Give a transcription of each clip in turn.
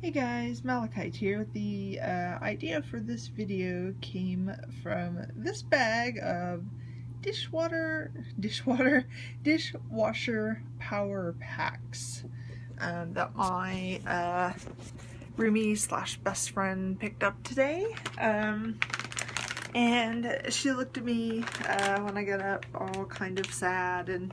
Hey guys, Malachite here. The idea for this video came from this bag of dishwasher power packs that my roomie slash best friend picked up today. And she looked at me when I got up all kind of sad and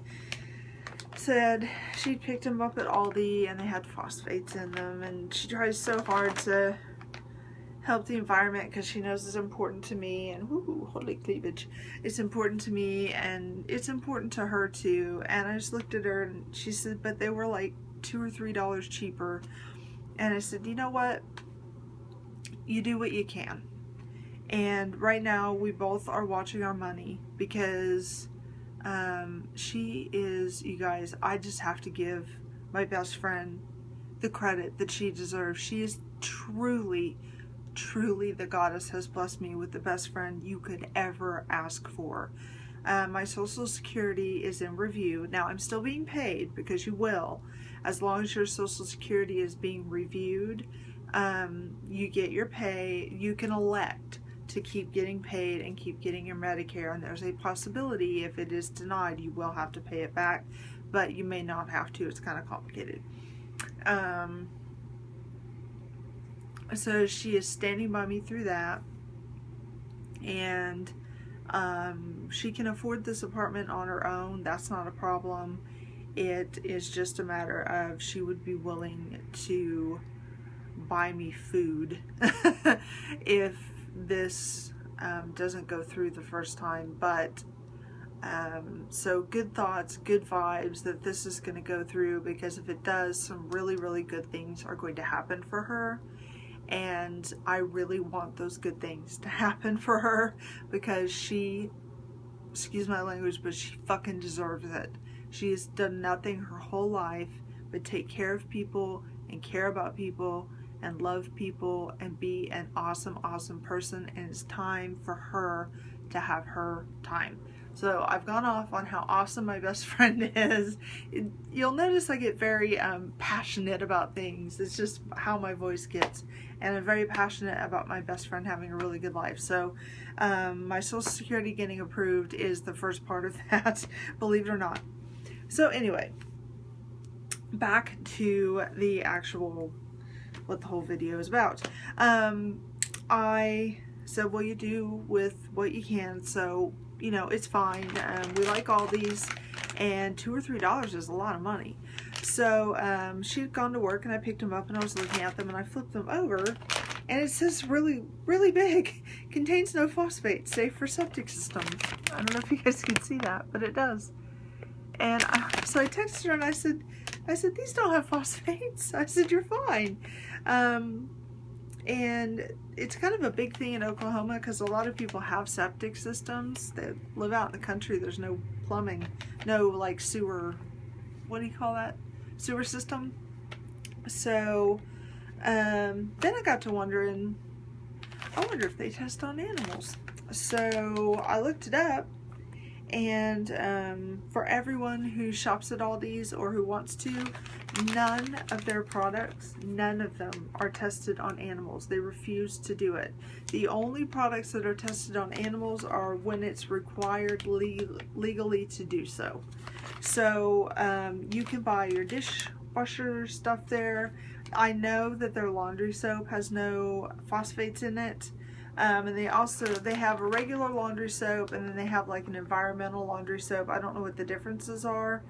said she picked them up at Aldi and they had phosphates in them, and she tries so hard to help the environment because she knows it's important to me, and woohoo, holy cleavage, it's important to me and it's important to her too. And I just looked at her and she said, but they were like $2 or $3 cheaper. And I said, you know what, you do what you can. And right now we both are watching our money because she is, you guys, I just have to give my best friend the credit that she deserves. She is truly, truly, the goddess has blessed me with the best friend you could ever ask for. My Social Security is in review. Now I'm still being paid, because you will. As long as your Social Security is being reviewed, you get your pay. You can elect to keep getting paid and keep getting your Medicare, and there's a possibility if it is denied you will have to pay it back, but you may not have to. It's kind of complicated. So she is standing by me through that, and she can afford this apartment on her own. That's not a problem. It is just a matter of she would be willing to buy me food if this doesn't go through the first time. But so good thoughts, good vibes that this is going to go through, because if it does, some really, really good things are going to happen for her. And I really want those good things to happen for her, because she, excuse my language, but she fucking deserves it. She has done nothing her whole life but take care of people and care about people and love people and be an awesome, awesome person, and it's time for her to have her time. So I've gone off on how awesome my best friend is. You'll notice I get very passionate about things. It's just how my voice gets, and I'm very passionate about my best friend having a really good life. So my Social Security getting approved is the first part of that, believe it or not. So anyway, back to the actual, what the whole video is about. I said, well, you do with what you can, so you know, it's fine. We like all these, and $2 or $3 is a lot of money. So she had gone to work and I picked them up and I was looking at them and I flipped them over, and it says really, really big, contains no phosphate, safe for septic system. I don't know if you guys can see that, but it does. And so I texted her and I said, these don't have phosphates. I said, you're fine. And it's kind of a big thing in Oklahoma because a lot of people have septic systems. They live out in the country. There's no plumbing, no like sewer, what do you call that? Sewer system. So then I got to wondering, I wonder if they test on animals. So I looked it up, and for everyone who shops at Aldi's or who wants to, none of their products, none of them are tested on animals. They refuse to do it. The only products that are tested on animals are when it's required legally to do so. So you can buy your dishwasher stuff there. I know that their laundry soap has no phosphates in it. And they have a regular laundry soap, and then they have like an environmental laundry soap. I don't know what the differences are,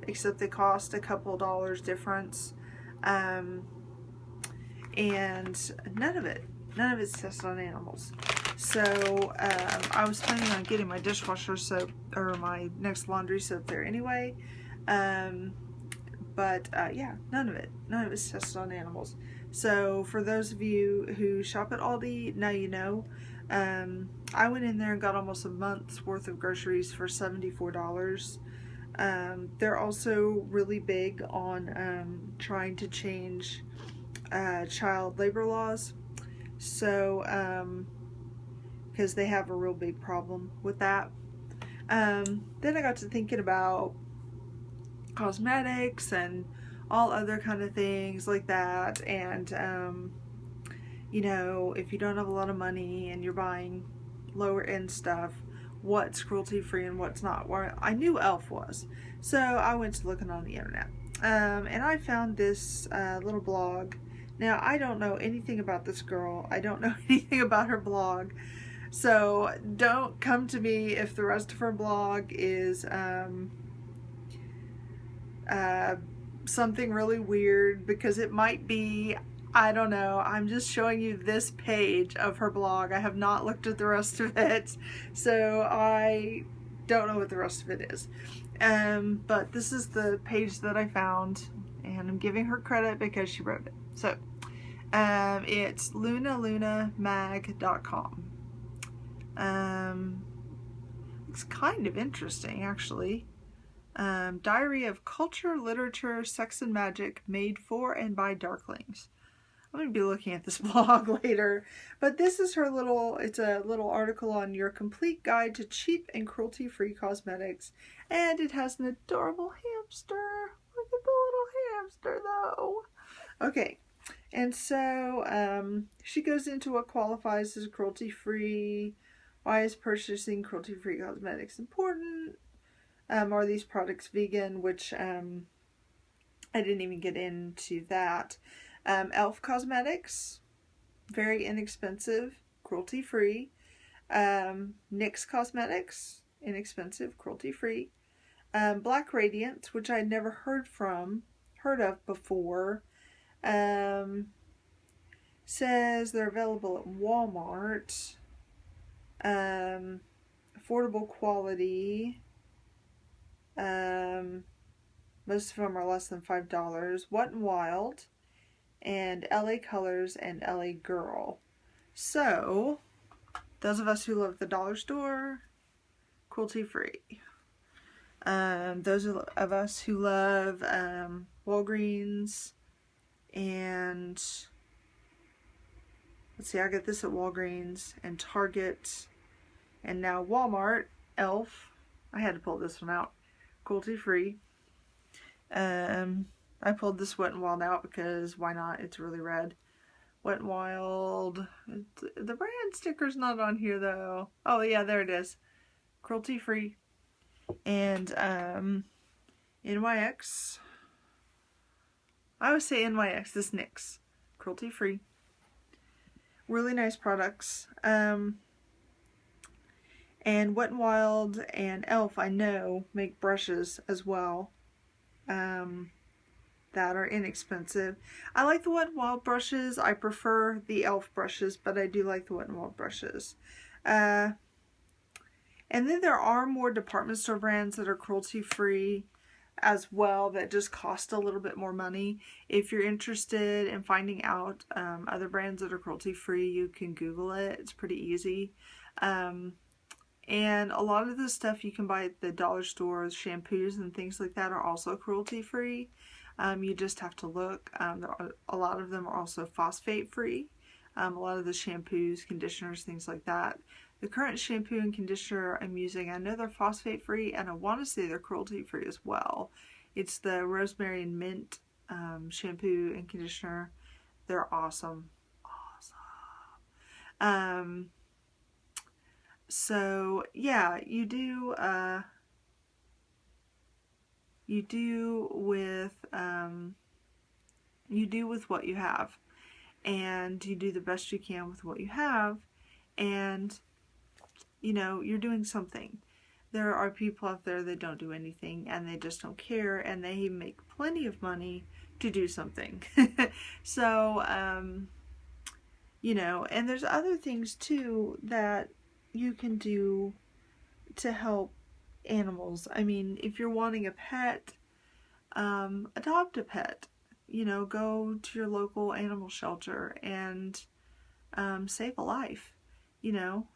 except they cost a couple dollars difference. And none of it's tested on animals. So I was planning on getting my dishwasher soap, or my next laundry soap there anyway. But yeah, none of it's tested on animals. So for those of you who shop at Aldi, now you know. I went in there and got almost a month's worth of groceries for $74. They're also really big on trying to change child labor laws. So because they have a real big problem with that. Then I got to thinking about cosmetics and all other kind of things like that. And you know, if you don't have a lot of money and you're buying lower end stuff, what's cruelty free and what's not? Well, I knew Elf was, so I went to looking on the internet, and I found this little blog. Now, I don't know anything about this girl. I don't know anything about her blog, so don't come to me if the rest of her blog is something really weird, because it might be. I don't know. I'm just showing you this page of her blog. I have not looked at the rest of it, so I don't know what the rest of it is. But this is the page that I found, and I'm giving her credit because she wrote it. So it's lunalunamag.com. It's kind of interesting, actually. Diary of Culture, Literature, Sex and Magic, made for and by Darklings. I'm going to be looking at this blog later, but this is her little, it's a little article on your complete guide to cheap and cruelty-free cosmetics, and it has an adorable hamster. Look at the little hamster, though. Okay, and so she goes into what qualifies as cruelty-free. Why is purchasing cruelty-free cosmetics important? Are these products vegan? Which I didn't even get into that. Elf Cosmetics, very inexpensive, cruelty-free. NYX Cosmetics, inexpensive, cruelty-free. Black Radiance, which I'd never heard of before. Says they're available at Walmart. Affordable quality. Most of them are less than $5. Wet n Wild, and LA Colors, and LA Girl. So, those of us who love the dollar store, cruelty free. Those of us who love Walgreens, and let's see, I got this at Walgreens and Target, and now Walmart. Elf, I had to pull this one out, cruelty free. I pulled this Wet n Wild out because why not? It's really red. Wet n Wild. The brand sticker's not on here though. Oh yeah, there it is. Cruelty free. And NYX. I always say NYX. This NYX. Cruelty free. Really nice products. And Wet n Wild and Elf, I know, make brushes as well. That are inexpensive. I like the Wet n Wild brushes. I prefer the Elf brushes, but I do like the Wet n Wild brushes. And then there are more department store brands that are cruelty-free as well, that just cost a little bit more money. If you're interested in finding out other brands that are cruelty-free, you can Google it. It's pretty easy. And a lot of the stuff you can buy at the dollar stores, shampoos and things like that, are also cruelty-free. You just have to look. A lot of them are also phosphate-free. A lot of the shampoos, conditioners, things like that. The current shampoo and conditioner I'm using, I know they're phosphate-free, and I want to say they're cruelty-free as well. It's the Rosemary and Mint shampoo and conditioner. They're awesome. Awesome. So, yeah, you do with what you have, and you do the best you can with what you have, and you know, you're doing something. There are people out there that don't do anything, and they just don't care, and they make plenty of money to do something. So, you know, and there's other things too that you can do to help animals. I mean, if you're wanting a pet, adopt a pet. You know, go to your local animal shelter and save a life. You know,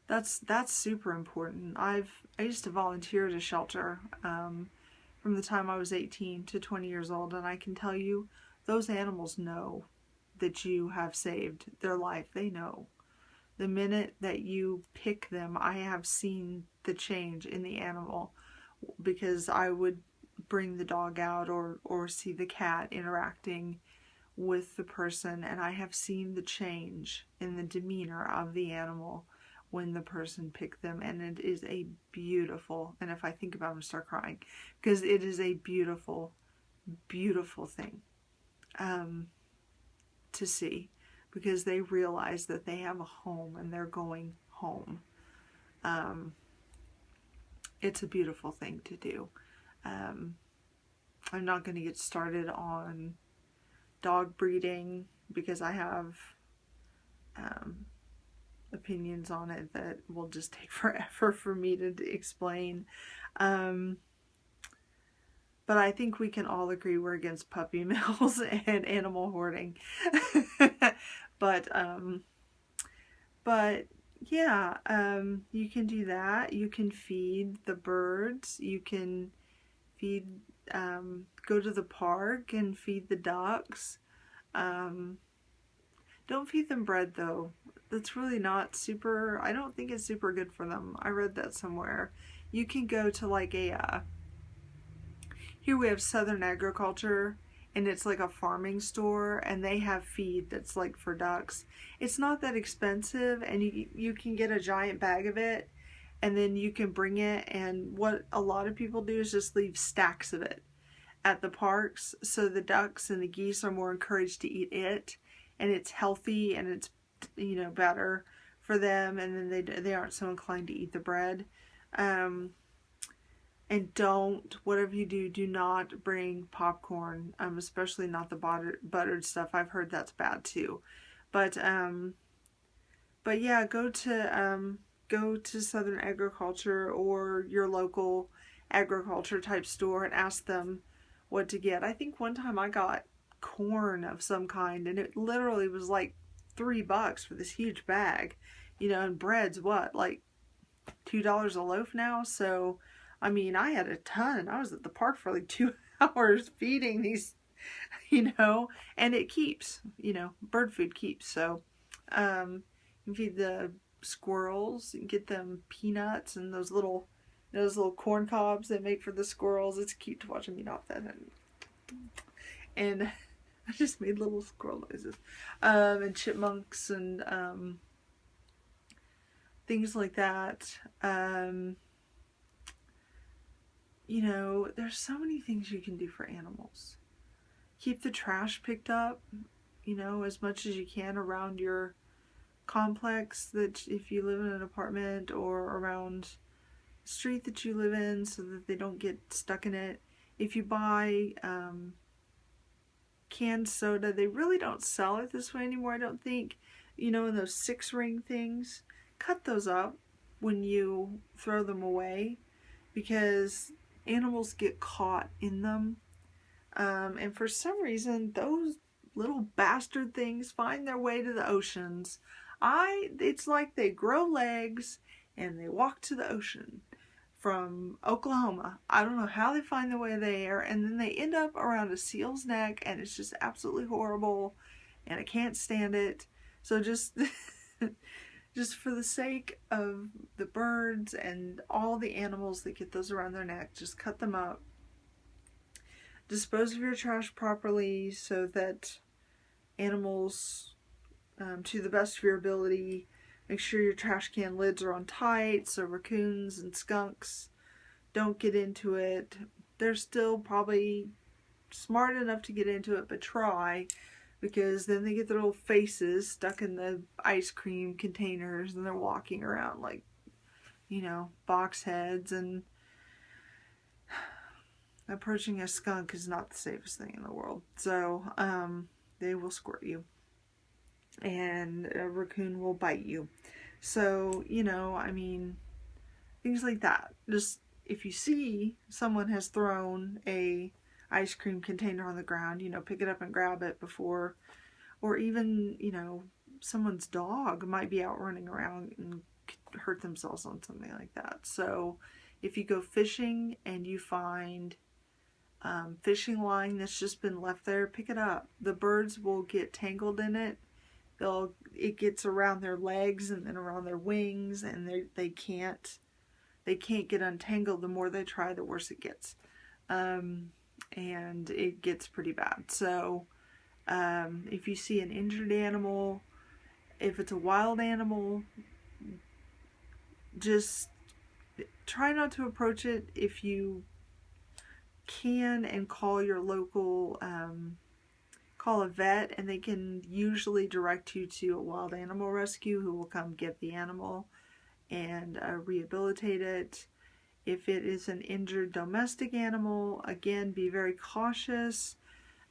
that's super important. I used to volunteer at a shelter from the time I was 18 to 20 years old, and I can tell you, those animals know that you have saved their life. They know. The minute that you pick them, I have seen the change in the animal. because I would bring the dog out or see the cat interacting with the person, and I have seen the change in the demeanor of the animal when the person picked them, and it is a beautiful, and if I think about it, I'm gonna start crying, because it is a beautiful, beautiful thing to see, because they realize that they have a home and they're going home. It's a beautiful thing to do. I'm not going to get started on dog breeding because I have opinions on it that will just take forever for me to explain. But I think we can all agree we're against puppy mills and animal hoarding. But yeah, you can do that. You can feed the birds. You can feed, go to the park and feed the ducks. Don't feed them bread though. That's really not super, I don't think it's super good for them. I read that somewhere. You can go to like a, here we have Southern Agriculture, and it's like a farming store, and they have feed that's like for ducks. It's not that expensive, and you can get a giant bag of it, and then you can bring it, and what a lot of people do is just leave stacks of it at the parks, so the ducks and the geese are more encouraged to eat it, and it's healthy, and it's, you know, better for them, and then they aren't so inclined to eat the bread. And don't, whatever you do, do not bring popcorn, especially not the buttered stuff. I've heard that's bad too. But yeah, go to Southern Agriculture or your local agriculture type store and ask them what to get. I think one time I got corn of some kind, and it literally was like $3 for this huge bag, you know, and bread's what, like $2 a loaf now? So I mean, I had a ton. I was at the park for like 2 hours feeding these, you know, and it keeps, you know, bird food keeps. So you feed the squirrels and get them peanuts and those little corn cobs they make for the squirrels. It's cute to watch them eat off that. And I just made little squirrel noises. And chipmunks and things like that. You know, there's so many things you can do for animals. Keep the trash picked up, you know, as much as you can around your complex, that if you live in an apartment, or around the street that you live in, so that they don't get stuck in it. If you buy canned soda, they really don't sell it this way anymore, I don't think. You know, in those 6-ring things, cut those up when you throw them away, because animals get caught in them, and for some reason those little bastard things find their way to the oceans. It's like they grow legs and they walk to the ocean from Oklahoma. I don't know how they find their way there, and then they end up around a seal's neck, and it's just absolutely horrible, and I can't stand it. So just just for the sake of the birds and all the animals that get those around their neck, just cut them up. Dispose of your trash properly so that animals, to the best of your ability, make sure your trash can lids are on tight so raccoons and skunks don't get into it. They're still probably smart enough to get into it, but try. Because then they get their little faces stuck in the ice cream containers, and they're walking around like, you know, box heads, and approaching a skunk is not the safest thing in the world. So, they will squirt you, and a raccoon will bite you. So, you know, I mean, things like that. Just, if you see someone has thrown a ice cream container on the ground, you know, pick it up and grab it before, or even, you know, someone's dog might be out running around and hurt themselves on something like that. So if you go fishing and you find fishing line that's just been left there, pick it up. The birds will get tangled in it. It gets around their legs and then around their wings, and they can't they can't get untangled. The more they try, the worse it gets. And it gets pretty bad. So if you see an injured animal, if it's a wild animal, just try not to approach it if you can, and call your local, call a vet, and they can usually direct you to a wild animal rescue who will come get the animal and rehabilitate it. If it is an injured domestic animal, again, be very cautious.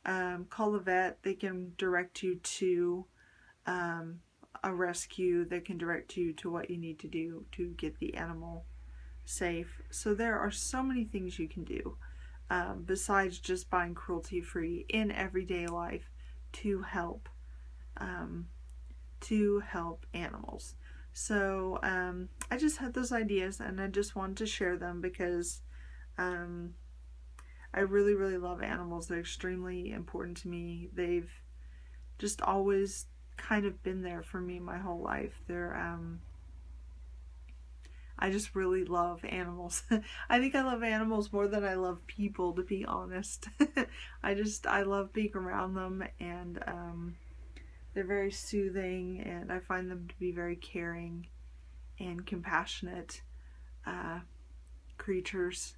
Call a vet. They can direct you to a rescue. They can direct you to what you need to do to get the animal safe. So there are so many things you can do besides just buying cruelty-free in everyday life to help animals. So I just had those ideas, and I just wanted to share them because I really, really love animals. They're extremely important to me. They've just always kind of been there for me my whole life. I just really love animals. I think I love animals more than I love people, to be honest. I love being around them, and they're very soothing, and I find them to be very caring and compassionate creatures,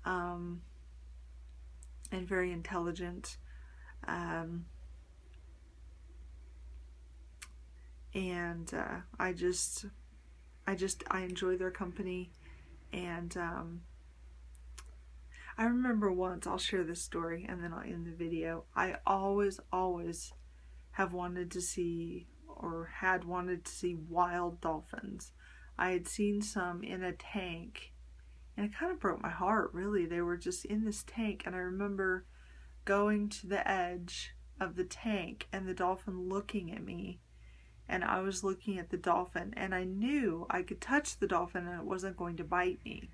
and very intelligent. I enjoy their company. And I remember once, I'll share this story and then I'll end the video. I always have wanted to see, or had wanted to see, wild dolphins. I had seen some in a tank, and it kind of broke my heart, really. They were just in this tank, and I remember going to the edge of the tank and the dolphin looking at me, and I was looking at the dolphin, and I knew I could touch the dolphin and it wasn't going to bite me.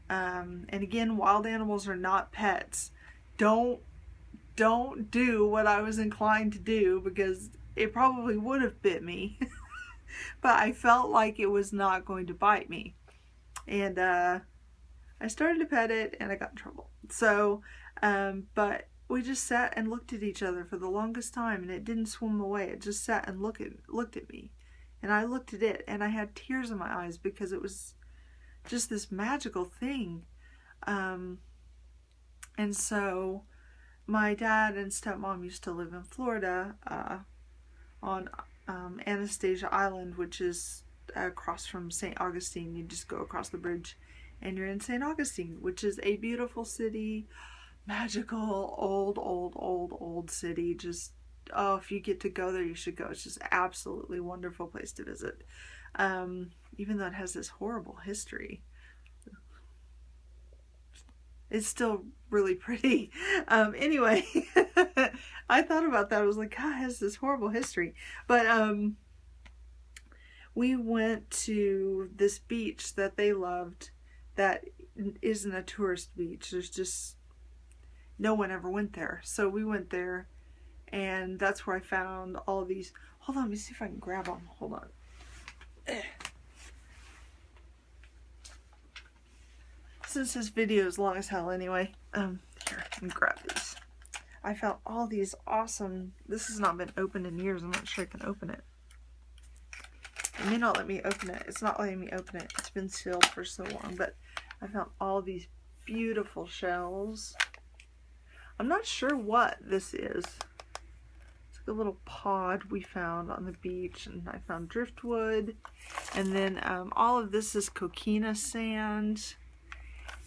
And again, wild animals are not pets. Don't do what I was inclined to do, because it probably would have bit me. But I felt like it was not going to bite me. And I started to pet it, and I got in trouble. So, but we just sat and looked at each other for the longest time, and it didn't swim away. It just sat and looked at me. And I looked at it, and I had tears in my eyes because it was just this magical thing. And so my dad and stepmom used to live in Florida, on Anastasia Island, which is across from St. Augustine. You just go across the bridge and you're in St. Augustine, which is a beautiful city, magical, old city. Just, oh, if you get to go there, you should go. It's just absolutely wonderful place to visit. Even though it has this horrible history, it's still really pretty. Anyway, I thought about that. I was like, God, it has this horrible history. But we went to this beach that they loved that isn't a tourist beach. There's just, no one ever went there. So we went there, and that's where I found all these. Hold on, let me see if I can grab them. Hold on. Since this video is long as hell anyway, here, let me grab these. I found all these awesome, this has not been opened in years. I'm not sure I can open it. It may not let me open it. It's not letting me open it. It's been sealed for so long, but I found all these beautiful shells. I'm not sure what this is. It's like a little pod we found on the beach, and I found driftwood. And then all of this is coquina sand.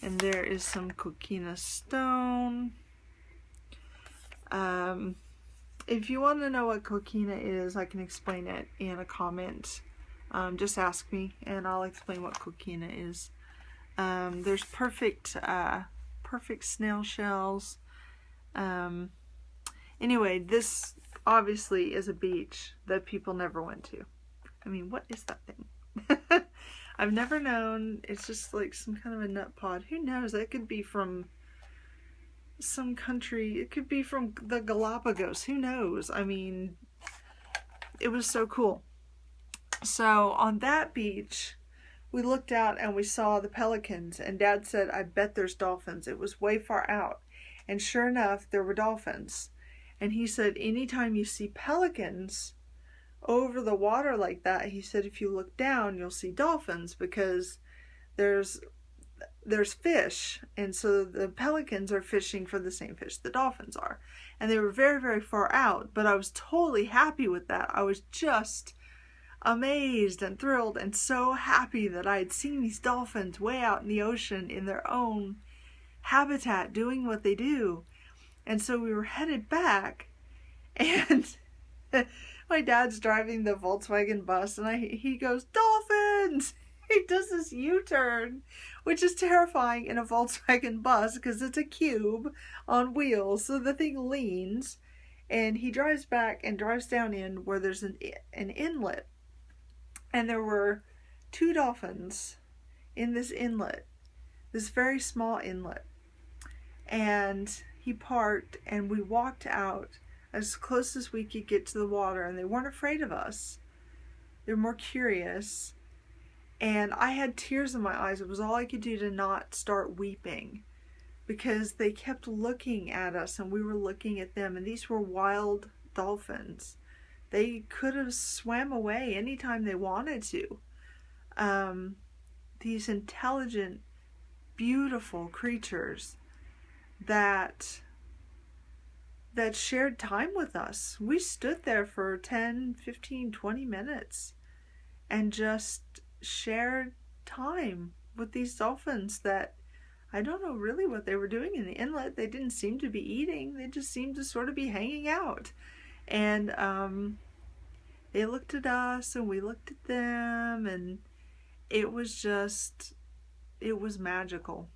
And there is some coquina stone. If you want to know what coquina is, I can explain it in a comment. Just ask me and I'll explain what coquina is. There's perfect snail shells. Anyway, this obviously is a beach that people never went to. I mean, what is that thing? I've never known. It's just like some kind of a nut pod. Who knows? That could be from some country. It could be from the Galapagos. Who knows? I mean, it was so cool. So on that beach, we looked out and we saw the pelicans, and Dad said, I bet there's dolphins. It was way far out. And sure enough, there were dolphins. And he said, anytime you see pelicans over the water like that, he said, if you look down, you'll see dolphins, because there's fish, and so the pelicans are fishing for the same fish the dolphins are. And they were very, very far out, but I was totally happy with that. I was just amazed and thrilled and so happy that I had seen these dolphins way out in the ocean in their own habitat doing what they do. And so we were headed back, and my dad's driving the Volkswagen bus, and he goes, dolphins! He does this U-turn, which is terrifying in a Volkswagen bus because it's a cube on wheels, so the thing leans, and he drives back and drives down in where there's an inlet, and there were 2 dolphins in this inlet, this very small inlet. And he parked, and we walked out as close as we could get to the water, and they weren't afraid of us. They were more curious. And I had tears in my eyes. It was all I could do to not start weeping, because they kept looking at us and we were looking at them. And these were wild dolphins. They could have swam away anytime they wanted to. These intelligent, beautiful creatures that shared time with us. We stood there for 10, 15, 20 minutes and just shared time with these dolphins that I don't know really what they were doing in the inlet. They didn't seem to be eating. They just seemed to sort of be hanging out. And they looked at us and we looked at them, and it was magical.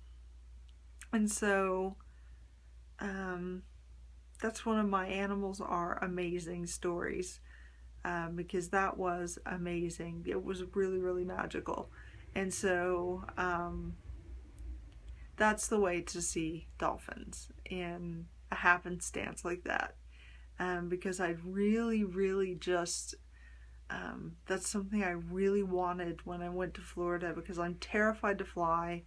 And so that's one of my animals are amazing stories, because that was amazing. It was really, really magical. And so that's the way to see dolphins in a happenstance like that, because I really, really just that's something I really wanted when I went to Florida, because I'm terrified to fly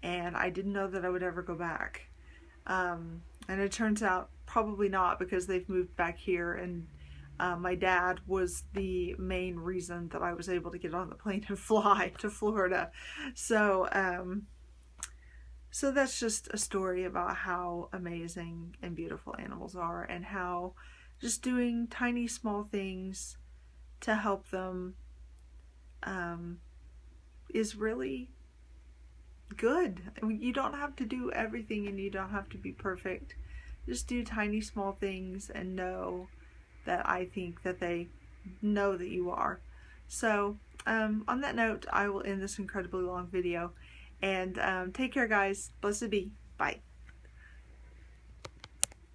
and I didn't know that I would ever go back. And it turns out probably not, because they've moved back here, and my dad was the main reason that I was able to get on the plane and fly to Florida. So so that's just a story about how amazing and beautiful animals are, and how just doing tiny small things to help them is really good. I mean, you don't have to do everything, and you don't have to be perfect. Just do tiny small things and know that I think that they know that you are. So on that note, I will end this incredibly long video, and take care, guys. Blessed be. Bye.